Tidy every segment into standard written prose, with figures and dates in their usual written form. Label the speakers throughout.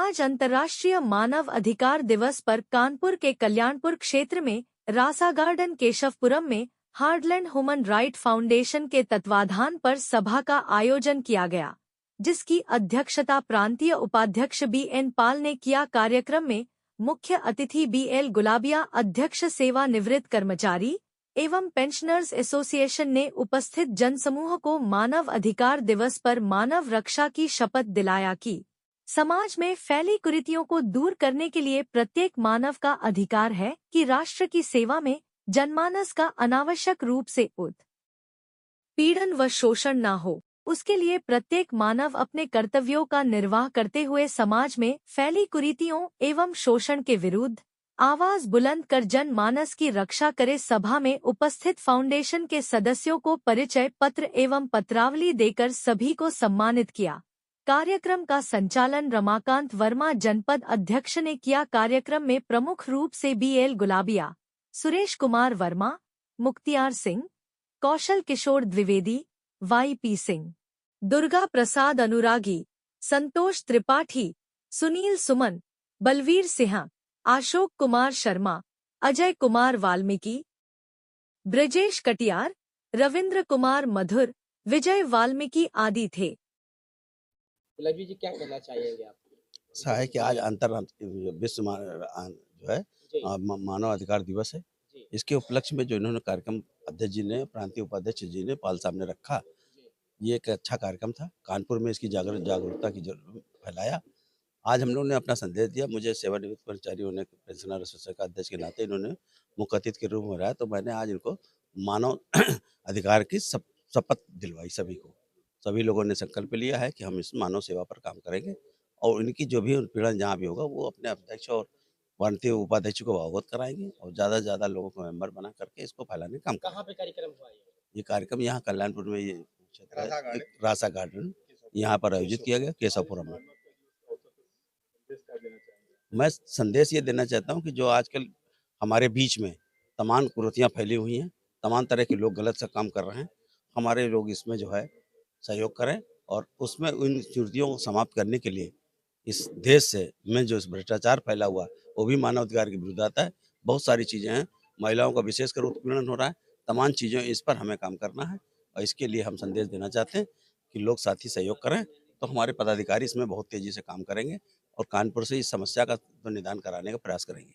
Speaker 1: आज अंतर्राष्ट्रीय मानव अधिकार दिवस पर कानपुर के कल्याणपुर क्षेत्र में रासा गार्डन केशवपुरम में हार्डलैंड ह्यूमन राइट फाउंडेशन के तत्वाधान पर सभा का आयोजन किया गया, जिसकी अध्यक्षता प्रांतीय उपाध्यक्ष BN पाल ने किया। कार्यक्रम में मुख्य अतिथि BL गुलाबिया, अध्यक्ष सेवानिवृत्त कर्मचारी एवं पेंशनर्स एसोसिएशन ने उपस्थित जनसमूह को मानव अधिकार दिवस पर मानव रक्षा की शपथ दिलाया कि समाज में फैली कुरीतियों को दूर करने के लिए प्रत्येक मानव का अधिकार है कि राष्ट्र की सेवा में जनमानस का अनावश्यक रूप से उत्पीड़न व शोषण न हो। उसके लिए प्रत्येक मानव अपने कर्तव्यों का निर्वाह करते हुए समाज में फैली कुरीतियों एवं शोषण के विरुद्ध आवाज बुलंद कर जनमानस की रक्षा करे। सभा में उपस्थित फाउंडेशन के सदस्यों को परिचय पत्र एवं पत्रावली देकर सभी को सम्मानित किया। कार्यक्रम का संचालन रमाकांत वर्मा जनपद अध्यक्ष ने किया। कार्यक्रम में प्रमुख रूप से BL गुलाबिया, सुरेश कुमार वर्मा, मुख्तियार सिंह, कौशल किशोर द्विवेदी, YP सिंह, दुर्गा प्रसाद अनुरागी, संतोष त्रिपाठी, सुनील सुमन, बलवीर सिंह, अशोक कुमार शर्मा, अजय कुमार वाल्मीकि, ब्रजेश कटियार, रविंद्र कुमार मधुर, विजय वाल्मीकि आदि थे।
Speaker 2: लज्जू जी क्या कहना चाहेंगे आप?
Speaker 3: ऐसा है कि आज विश्व जो है मानव अधिकार दिवस है। इसके उपलक्ष्य में जो इन्होंने कार्यक्रम अध्यक्ष जी ने, प्रांतीय उपाध्यक्ष जी ने, पाल साहब ने रखा, ये एक अच्छा कार्यक्रम था। कानपुर में इसकी जागरूकता की फैलाया। आज हम लोगों ने अपना संदेश दिया। मुझे सेवानिवृत्त कर्मचारी होने, पेंशनर एसोसिएशन का अध्यक्ष के नाते इन्होंने मुख्य अतिथि के रूप में रहा, तो मैंने आज इनको मानव अधिकार की शपथ दिलवाई। सभी लोगों ने संकल्प लिया है कि हम इस मानव सेवा पर काम करेंगे और इनकी जो भी उत्पीड़न जहाँ भी होगा वो अपने अध्यक्ष और प्रांतीय उपाध्यक्ष को अवगत कराएंगे और ज़्यादा से ज़्यादा लोगों को मेंबर बना करके इसको फैलाने का काम
Speaker 2: कहाँ पे कार्यक्रम हुआ
Speaker 3: ये कार्यक्रम यहाँ कल्याणपुर में, ये क्षेत्र है रासा गार्डन, यहाँ पर आयोजित किया गया केशवपुरम में। मैं संदेश ये देना चाहता हूँ कि जो आजकल हमारे बीच में तमाम कुरीतियाँ फैली हुई हैं, तमाम तरह के लोग गलत सा काम कर रहे हैं, हमारे लोग इसमें जो है सहयोग करें और उसमें उन कुरीतियों को समाप्त करने के लिए इस देश में जो भ्रष्टाचार फैला हुआ वो भी मानव अधिकार के विरुद्ध आता है। बहुत सारी चीज़ें हैं, महिलाओं का विशेषकर उत्पीड़न हो रहा है, तमाम चीज़ें, इस पर हमें काम करना है और इसके लिए हम संदेश देना चाहते हैं कि लोग साथी सहयोग करें तो हमारे पदाधिकारी इसमें बहुत तेज़ी से काम करेंगे और कानपुर से इस समस्या का तो निदान कराने का प्रयास करेंगे।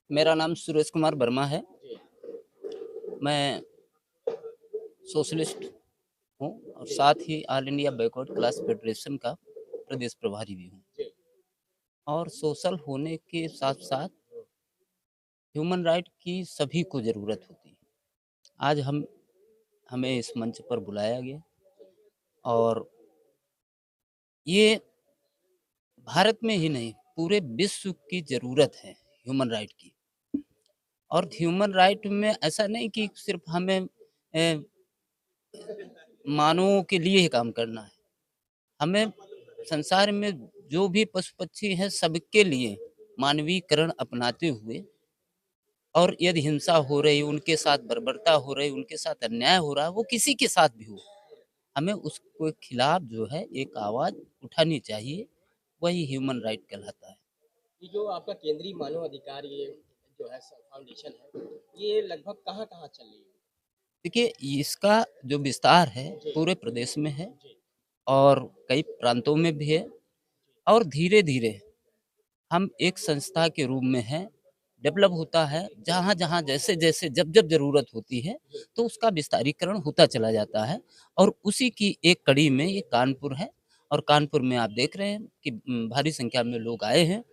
Speaker 4: मेरा नाम सुरेश कुमार वर्मा है। मैं सोशलिस्ट हूँ और साथ ही all India backward class federation का प्रदेश प्रभारी भी हूँ। और सोशल होने के साथ साथ ह्यूमन राइट की सभी को ज़रूरत होती है। आज हमें इस मंच पर बुलाया गया और ये भारत में ही नहीं पूरे विश्व की ज़रूरत है ह्यूमन राइट की। और ह्यूमन राइट में ऐसा नहीं कि सिर्फ हमें मानवों के लिए ही काम करना है, हमें संसार में जो भी पशु पक्षी हैं सबके लिए मानवीकरण अपनाते हुए, और यदि हिंसा हो रही, उनके साथ बर्बरता हो रही, उनके साथ अन्याय हो रहा है, वो किसी के साथ भी हो, हमें उसके खिलाफ जो है एक आवाज़ उठानी चाहिए। वही ह्यूमन राइट कहलाता है।
Speaker 2: ये जो आपका केंद्रीय मानव अधिकार ये जो है फाउंडेशन है, ये लगभग कहाँ कहाँ चल रही है?
Speaker 4: देखिए, इसका जो विस्तार है पूरे प्रदेश में है और कई प्रांतों में भी है और धीरे धीरे हम एक संस्था के रूप में हैं, डेवलप होता है। जहाँ जहाँ जैसे जैसे जब जब ज़रूरत होती है तो उसका विस्तारीकरण होता चला जाता है और उसी की एक कड़ी में ये कानपुर है। और कानपुर में आप देख रहे हैं कि भारी संख्या में लोग आए हैं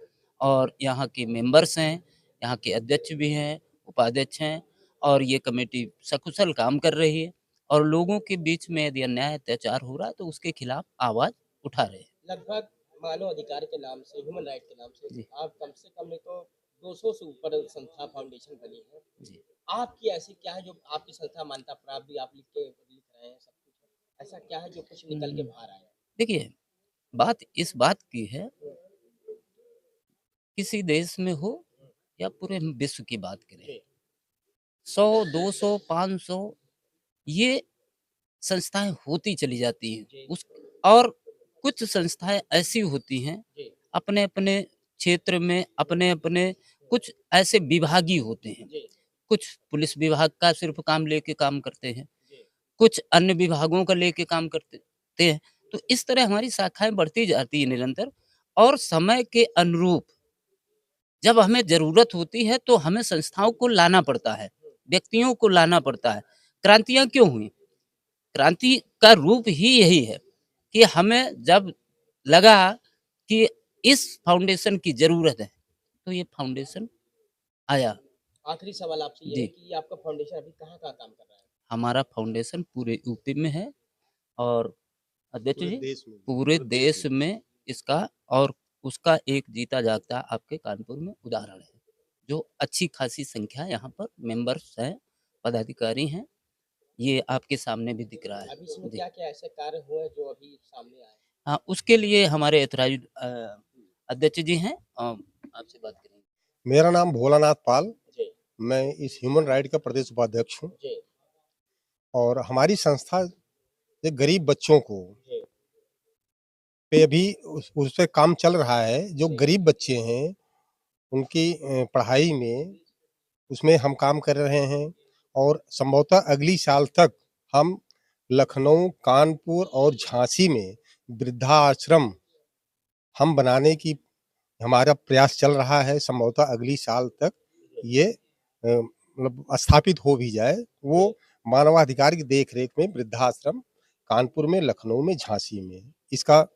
Speaker 4: और यहाँ के मेंबर्स हैं, यहाँ के अध्यक्ष भी हैं, उपाध्यक्ष हैं और ये कमेटी सकुशल काम कर रही है और लोगों के बीच में यदि अन्याय अत्याचार हो रहा है तो उसके खिलाफ आवाज़ उठा रहे हैं।
Speaker 2: लगभग मानव अधिकार के नाम से, ह्यूमन राइट के नाम से आप कम से कम नहीं तो 200 से ऊपर संस्था फाउंडेशन बनी है जी। आपकी ऐसी क्या है जो आपकी संस्था मान्यता प्राप्त भी आप लिख रहे हैं, सब कुछ ऐसा क्या है जो कुछ निकल के बाहर आया?
Speaker 4: देखिए, बात इस बात की है, किसी देश में हो या पूरे विश्व की बात करें, 100, 200, 500 ये संस्थाएं होती चली जाती हैं। और कुछ संस्थाएं ऐसी होती हैं
Speaker 2: जी
Speaker 4: अपने अपने क्षेत्र में, अपने अपने कुछ ऐसे विभागीय होते हैं।
Speaker 2: जी
Speaker 4: कुछ पुलिस विभाग का सिर्फ काम लेके काम करते हैं,
Speaker 2: जी
Speaker 4: कुछ अन्य विभागों का लेके काम करते हैं। तो इस तरह हमारी शाखाएं बढ़ती जाती है निरंतर, और समय के अनुरूप जब हमें ज़रूरत होती है तो हमें संस्थाओं को लाना पड़ता है, व्यक्तियों को लाना पड़ता है। क्रांतियाँ क्यों हुई? क्रांति का रूप ही यही है कि हमें जब लगा कि इस फाउंडेशन की ज़रूरत है, तो ये फाउंडेशन आया।
Speaker 2: आखिरी सवाल आपसे ये है
Speaker 4: जी,
Speaker 2: कि ये आपका फाउंडेशन अभी कहाँ-कहाँ काम कर रहा है?
Speaker 4: हमारा फाउंडेशन पूरे यूपी में है, और अध्यक्ष
Speaker 3: पूरे
Speaker 4: जी
Speaker 3: देश में
Speaker 4: पूरे
Speaker 3: पूरे देश
Speaker 4: देश में इसका, और उसका एक जीता जागता आपके कानपुर में उदाहरण है, जो अच्छी खासी संख्या यहाँ पर मेंबर्स हैं, पदाधिकारी हैं, ये आपके सामने भी दिख रहा है।
Speaker 2: अभी इसमें
Speaker 4: जी,
Speaker 2: क्या-क्या ऐसे कार्य हुए हैं जो अभी सामने आए?
Speaker 4: हाँ, उसके लिए हमारे एथराइज्ड अध्यक्ष जी हैं, आपसे बात करेंगे।
Speaker 5: मेरा नाम भोलानाथ पाल,
Speaker 2: जी,
Speaker 5: मैं इस ह्यूमन राइट का प्रदेश उपाध्यक्ष हूँ
Speaker 2: जी,
Speaker 5: और हमारी संस्था ये गरीब बच्चों को
Speaker 2: जी,
Speaker 5: पे अभी उस पे काम चल रहा है। जो
Speaker 2: जी,
Speaker 5: गरीब बच्चे हैं, उनकी पढ़ाई में उसमें हम काम कर रहे हैं और संभवतः अगली साल तक हम लखनऊ, कानपुर और झांसी में वृद्धाश्रम हम बनाने की हमारा प्रयास चल रहा है। संभवतः अगली साल तक ये मतलब स्थापित हो भी जाए। वो मानवाधिकार की देख-रेख में वृद्धाश्रम कानपुर में, लखनऊ में, झांसी में इसका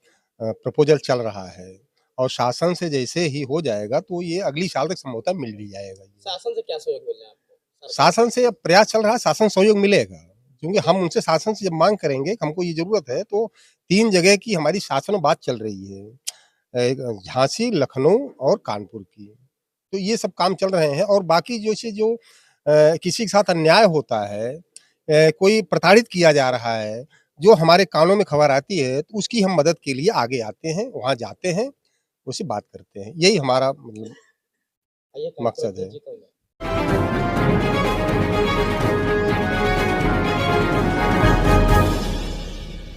Speaker 5: प्रपोज़ल चल रहा है और शासन से जैसे ही हो जाएगा तो ये अगली साल तक संभवतः मिल भी जाएगा ये।
Speaker 2: शासन से क्या सहयोग मिल रहा है आपको? सरकार
Speaker 5: शासन से अब प्रयास चल रहा है, शासन सहयोग मिलेगा। क्योंकि
Speaker 2: जी,
Speaker 5: हम उनसे शासन से जब माँग करेंगे कि हमको ये ज़रूरत है, तो 3 जगह की हमारी शासन में बात चल रही है। एक झांसी, लखनऊ और कानपुर की। तो ये सब काम चल रहे हैं और बाकी जैसे जो किसी के साथ अन्याय होता है, कोई प्रताड़ित किया जा रहा है, जो हमारे कानों में खबर आती है, तो उसकी हम मदद के लिए आगे आते हैं, वहाँ जाते हैं, उससे बात करते हैं। यही हमारा मतलब
Speaker 2: आइए कानपुर
Speaker 5: मकसद
Speaker 2: अध्यक्ष
Speaker 5: है।
Speaker 2: जी कौन है?